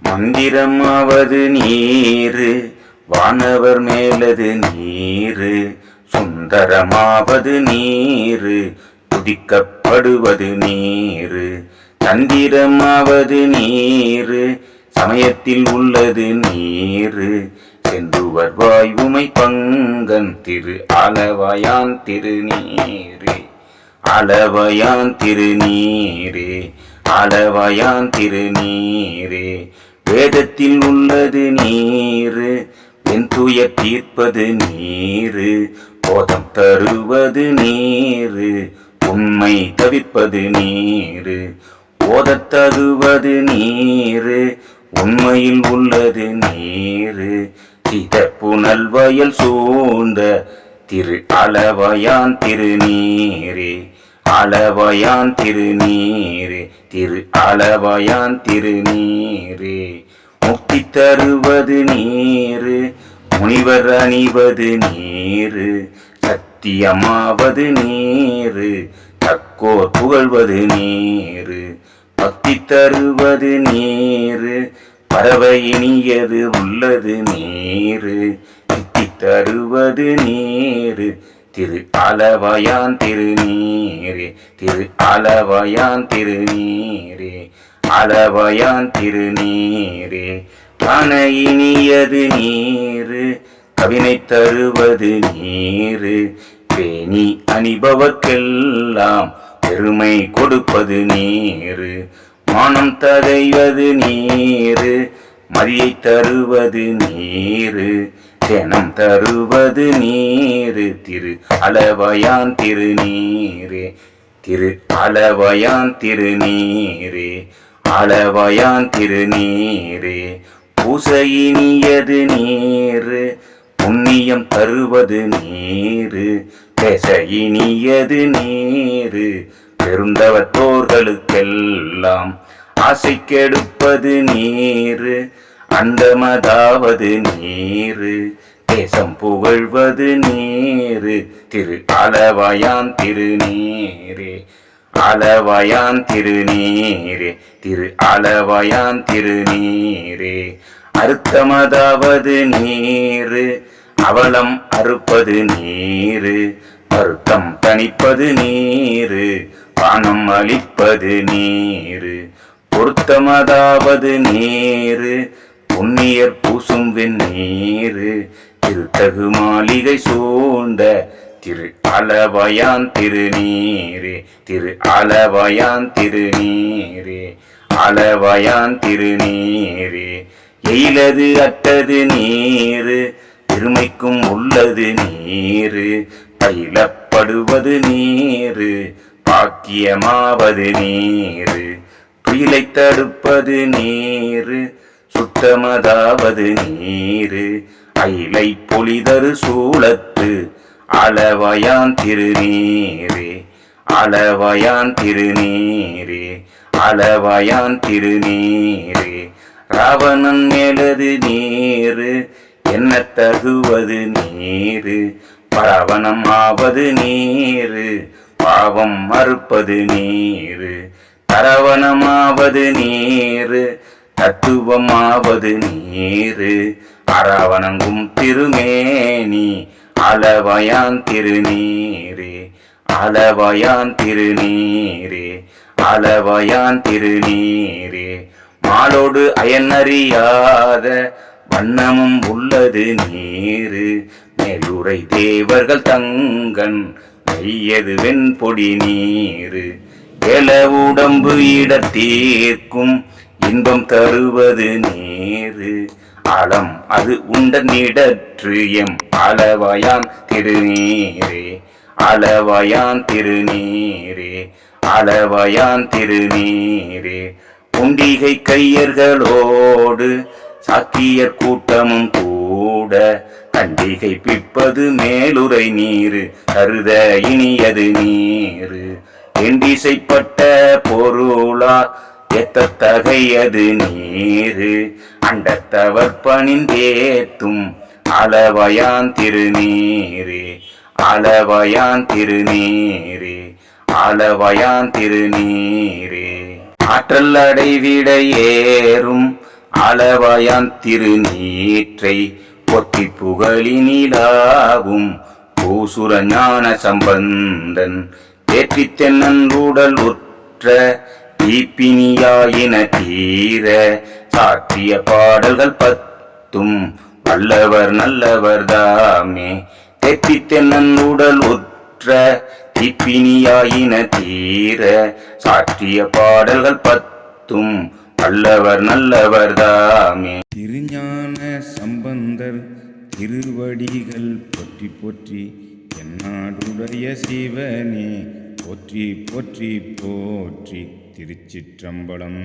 மந்திரமாவது நீரு, வானவர் மேலது நீரு. சுந்தரமாவது நீரு, துதிக்கப்படுவது நீரு. தந்திரமாவது நீரு, சமயத்தில் உள்ளது நீரு. செந்துவர் வாயுமை பங்கன் திரு அளவயான் திருநீரே. அளவயான் திருநீரே, அளவயான் திருநீரே. வேதத்தில் உள்ளது நீரு, வெண்துயர் தீர்ப்பது நீரு. போதம் தருவது நீரு, உண்மை தவிர்ப்பது நீரு. ஓதத் தருவது நீரு, உண்மையில் உள்ளது நீரு. சித புனல் வயல் சூழ்ந்த திரு அளவயான் திருநீரே. அளவயான் திருநீரே, திரு அளவயான் திருநீரே. முக்தி தருவது நீரு, முனிவர் அணிவது நீரு. சத்தியமாவது நீரு, தக்கோர் புகழ்வது நீரு. பக்தி தருவது நீரு, பறவை இனியது உள்ளது நீரு. சித்தி தருவது நீரு, திரு அளவயான் திருநீரே. திரு அளவயான் திருநீரே, அளவயான் திருநீரே. காண இனியது நீரு, கவினை தருவது நீரு. பேணி அணிபவர்க்கெல்லாம் பெருமை கொடுப்பது நீரு. மானம் தகைவது நீரு, மதியை தருவது நீரு. தினம் தருவது நீரு, திரு அளவயான் திருநீரே. திரு அளவயான் திருநீரே, அளவயான் திருநீரே. பூசையினியது நீரு, புண்ணியம் தருவது நீரு. பேசையினியது நீரு, பெருந்தவத்தோர்களுக்கெல்லாம் ஆசை கெடுப்பது நீரு. அண்டமதாவது நீரு, தேசம் புகழ்வது நீரு. திரு அளவயான் திருநீரே. அளவயான் திருநீரே, திரு அளவயான் திருநீரே. அறுத்தமதாவது நீரு, அவலம் அறுப்பது நீரு. வருத்தம் தணிப்பது நீரு, பானம் அளிப்பது நீரு. பொருத்தமதாவது நீரு, புண்ணியர் பூசும் வெந்நீரு. திருத்தகு மாளிகை சூழ்ந்த திரு அளவயான் திருநீரே. திரு அளவயான் திருநீரே, அளவயான் திருநீரே. எயிலது அட்டது நீரு, பெருமைக்கும் உள்ளது நீரு. பயிலப்படுவது நீரு, பாக்கியமாவது நீரு. துயிலை தடுப்பது நீரு, சுத்தமதாவது நீரு. அயிலை பொலிதரு சூளத்து அளவயான் திருநீரே. அளவயான் திருநீரே, அளவயான் திருநீரே. ராவணன் மேலது நீரு, என்ன தகுவது நீரு. பரவணம் ஆவது நீரு, பாவம் மறுப்பது நீரு. தரவணமாவது நீரு, தத்துவமாவது நீரு. அரவணங்கும் திருமேனி அளவயான் திருநீரே. அளவயான் திருநீரே, அளவயான் திருநீரே. மாலோடு அயனறியாத வண்ணமும் உள்ளது நீரு. மேலுரை தேவர்கள் தங்கன் மெய்யது வெண்பொடி நீரு. எல உடம்பு இடத்தீர்க்கும் இன்பம் தருவது நீரு. அலம் அது உண்டனிடற்று எம் அளவயான் திருநீரே. அளவயான் திருநீரே, அளவயான் திருநீரே. உண்டிகை கையர்களோடு சாக்கியர் கூட்டமும் கூட கண்டிகை பிற்பது மேலுரை நீரு. கருத இனியது நீரு, எண்டிசைப்பட்ட பொருளா எத்தகையது நீரு. அண்டத்தவர் பணிந்தேத்தும் அளவயான் திருநீரே. அளவயான் திருநீரே, அளவயான் திருநீரே. ஆற்றல் அடைவிட ஏறும் ஆலவாயான் திருநீற்றை பொத்தி புகழினிலாவும் பூசுர ஞான சம்பந்தன் தேற்றித் தென்னன் உடல் உற்ற தீப்பினியாயின தீர சாற்றிய பாடல்கள் 10 வல்லவர் நல்லவர் தாமே. தேற்றித் தென்னன் உடல் உற்ற தீப்பினியாயின தீர சாற்றிய பாடல்கள் 10 வல்லவர் நல்லவர் தாமே. திருஞான சம்பந்தர் திருவடிகள் போற்றி போற்றி எந்நாடுடைய சிவனே போற்றி போற்றி போற்றி. திருச்சிற்றம்பலம்.